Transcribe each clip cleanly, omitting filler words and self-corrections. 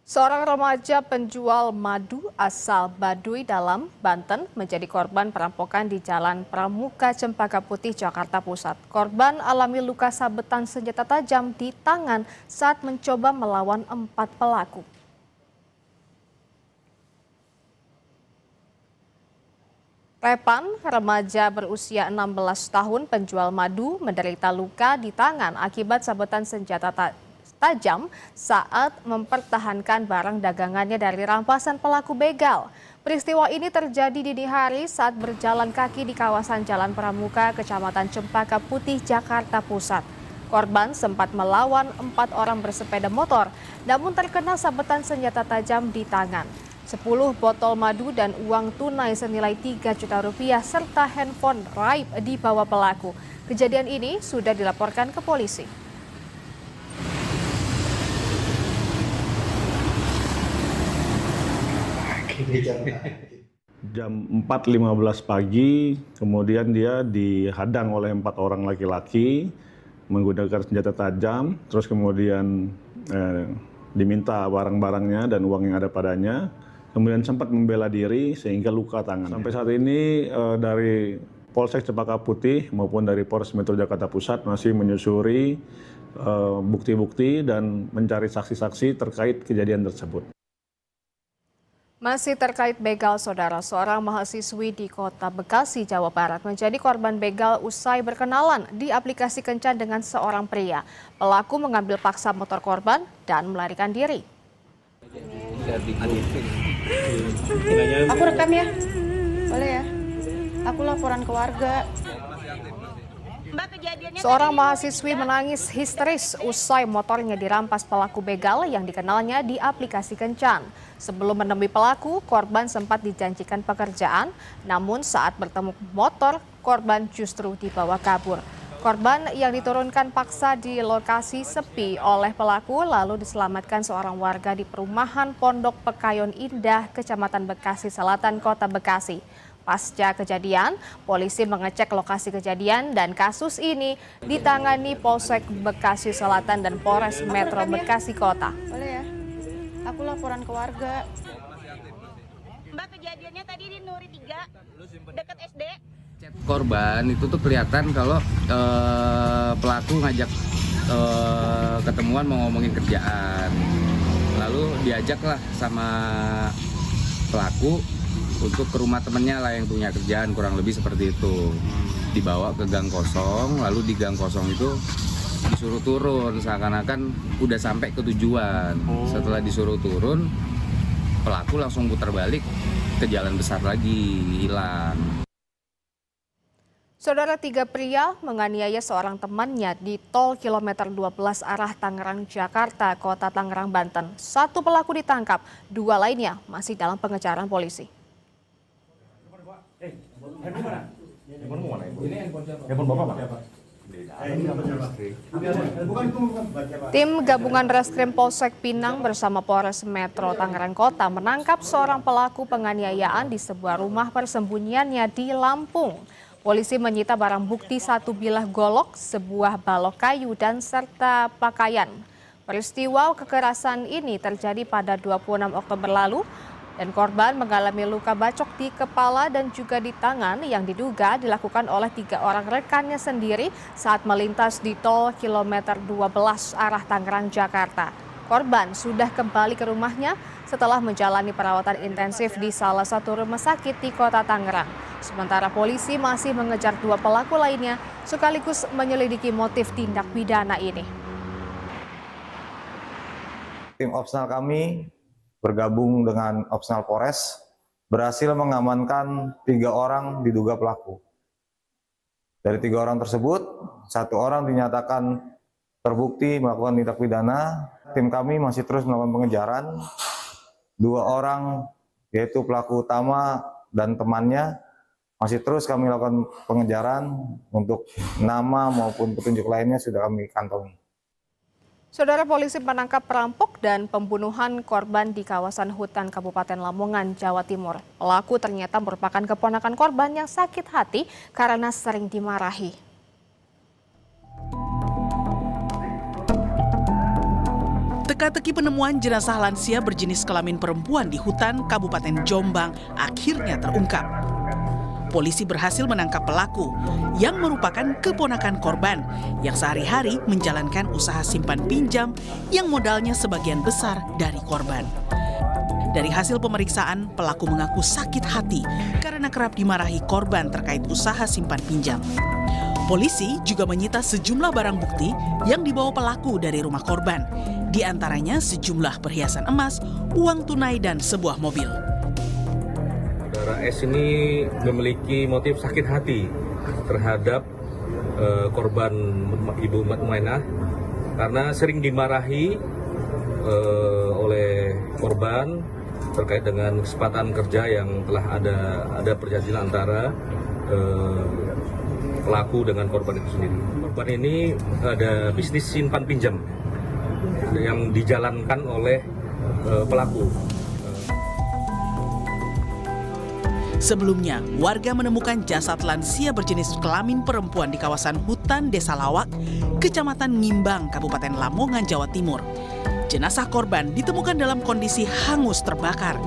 Seorang remaja penjual madu asal Baduy Dalam, Banten menjadi korban perampokan di Jalan Pramuka Cempaka Putih, Jakarta Pusat. Korban alami luka sabetan senjata tajam di tangan saat mencoba melawan 4 pelaku. Repan, remaja berusia 16 tahun penjual madu menderita luka di tangan akibat sabetan senjata tajam saat mempertahankan barang dagangannya dari rampasan pelaku begal. Peristiwa ini terjadi dini hari saat berjalan kaki di kawasan Jalan Pramuka, Kecamatan Cempaka Putih, Jakarta Pusat. Korban sempat melawan 4 orang bersepeda motor, namun terkena sabetan senjata tajam di tangan. 10 botol madu dan uang tunai senilai 3 juta rupiah serta handphone raib dibawa pelaku. Kejadian ini sudah dilaporkan ke polisi. Jam 4.15 pagi, kemudian dia dihadang oleh 4 orang laki-laki menggunakan senjata tajam, terus kemudian diminta barang-barangnya dan uang yang ada padanya, kemudian sempat membela diri sehingga luka tangan. Sampai saat ini dari Polsek Cempaka Putih maupun dari Polres Metro Jakarta Pusat masih menyusuri bukti-bukti dan mencari saksi-saksi terkait kejadian tersebut. Masih terkait begal, saudara, seorang mahasiswi di Kota Bekasi, Jawa Barat menjadi korban begal usai berkenalan di aplikasi kencan dengan seorang pria. Pelaku mengambil paksa motor korban dan melarikan diri. Aku rekam ya, boleh ya? Aku laporan ke warga. Seorang mahasiswi menangis histeris usai motornya dirampas pelaku begal yang dikenalnya di aplikasi kencan. Sebelum menemui pelaku, korban sempat dijanjikan pekerjaan, namun saat bertemu motor, korban justru dibawa kabur. Korban yang diturunkan paksa di lokasi sepi oleh pelaku lalu diselamatkan seorang warga di perumahan Pondok Pekayon Indah, Kecamatan Bekasi Selatan, Kota Bekasi. Pasca kejadian, polisi mengecek lokasi kejadian dan kasus ini ditangani Polsek Bekasi Selatan dan Polres Metro Bekasi Kota. Boleh ya? Aku laporan ke warga. Mbak, kejadiannya tadi di Nuri 3, dekat SD. Chat korban itu tuh kelihatan kalau pelaku ngajak ketemuan mau ngomongin kerjaan. Lalu diajaklah sama pelaku untuk ke rumah temennya lah yang punya kerjaan, kurang lebih seperti itu. Dibawa ke gang kosong, lalu di gang kosong itu disuruh turun, seakan-akan udah sampai ke tujuan. Setelah disuruh turun, pelaku langsung putar balik ke jalan besar lagi, hilang. Saudara, 3 pria menganiaya seorang temannya di tol kilometer 12 arah Tangerang, Jakarta, Kota Tangerang, Banten. 1 pelaku ditangkap, 2 lainnya masih dalam pengejaran polisi. Tim gabungan Reskrim Polsek Pinang bersama Polres Metro Tangerang Kota menangkap seorang pelaku penganiayaan di sebuah rumah persembunyiannya di Lampung. Polisi menyita barang bukti 1 bilah golok, sebuah balok kayu, dan serta pakaian. Peristiwa kekerasan ini terjadi pada 26 Oktober lalu dan korban mengalami luka bacok di kepala dan juga di tangan yang diduga dilakukan oleh 3 orang rekannya sendiri saat melintas di tol kilometer 12 arah Tangerang, Jakarta. Korban sudah kembali ke rumahnya setelah menjalani perawatan intensif di salah satu rumah sakit di Kota Tangerang. Sementara polisi masih mengejar 2 pelaku lainnya sekaligus menyelidiki motif tindak pidana ini. Tim opsional kami bergabung dengan opsional Polres berhasil mengamankan 3 orang diduga pelaku. Dari 3 orang tersebut, 1 orang dinyatakan terbukti melakukan tindak pidana. Tim kami masih terus melakukan pengejaran. 2 orang yaitu pelaku utama dan temannya masih terus kami lakukan pengejaran. Untuk nama maupun petunjuk lainnya sudah kami kantongi. Saudara, polisi menangkap perampok dan pembunuhan korban di kawasan hutan Kabupaten Lamongan, Jawa Timur. Pelaku ternyata merupakan keponakan korban yang sakit hati karena sering dimarahi. Teka-teki penemuan jenazah lansia berjenis kelamin perempuan di hutan Kabupaten Jombang akhirnya terungkap. Polisi berhasil menangkap pelaku yang merupakan keponakan korban yang sehari-hari menjalankan usaha simpan pinjam yang modalnya sebagian besar dari korban. Dari hasil pemeriksaan, pelaku mengaku sakit hati karena kerap dimarahi korban terkait usaha simpan pinjam. Polisi juga menyita sejumlah barang bukti yang dibawa pelaku dari rumah korban, di antaranya sejumlah perhiasan emas, uang tunai, dan sebuah mobil. Saudara S ini memiliki motif sakit hati terhadap korban Ibu Mutmainah karena sering dimarahi oleh korban terkait dengan kesempatan kerja yang telah ada perjanjian antara pelaku dengan korban itu sendiri. Korban ini ada bisnis simpan pinjam yang dijalankan oleh pelaku. Sebelumnya, warga menemukan jasad lansia berjenis kelamin perempuan di kawasan hutan Desa Lawak, Kecamatan Ngimbang, Kabupaten Lamongan, Jawa Timur. Jenazah korban ditemukan dalam kondisi hangus terbakar.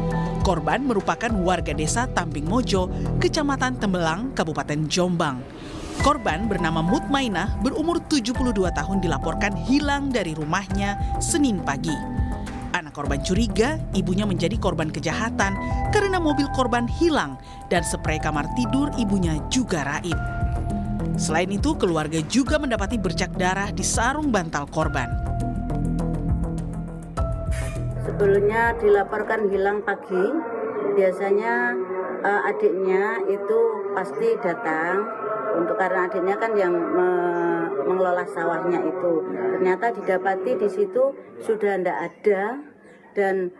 Korban merupakan warga desa Tamping Mojo, Kecamatan Tembelang, Kabupaten Jombang. Korban bernama Mutmainah berumur 72 tahun dilaporkan hilang dari rumahnya Senin pagi. Anak korban curiga ibunya menjadi korban kejahatan karena mobil korban hilang dan sprei kamar tidur ibunya juga raib. Selain itu, keluarga juga mendapati bercak darah di sarung bantal korban. Sebelumnya dilaporkan hilang pagi, biasanya adiknya itu pasti datang karena adiknya kan yang mengelola sawahnya itu. Ternyata didapati di situ sudah tidak ada dan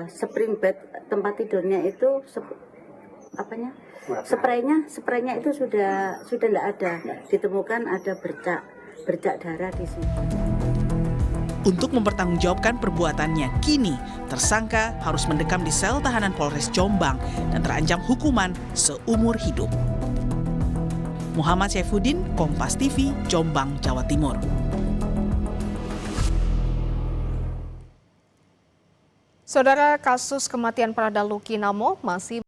spring bed tempat tidurnya itu spraynya itu sudah tidak ada. Ditemukan ada bercak darah di situ. Untuk mempertanggungjawabkan perbuatannya, kini tersangka harus mendekam di sel tahanan Polres Jombang dan terancam hukuman seumur hidup. Muhammad Saifuddin, Kompas TV, Jombang, Jawa Timur. Saudara, kasus kematian Prada Luki Namo masih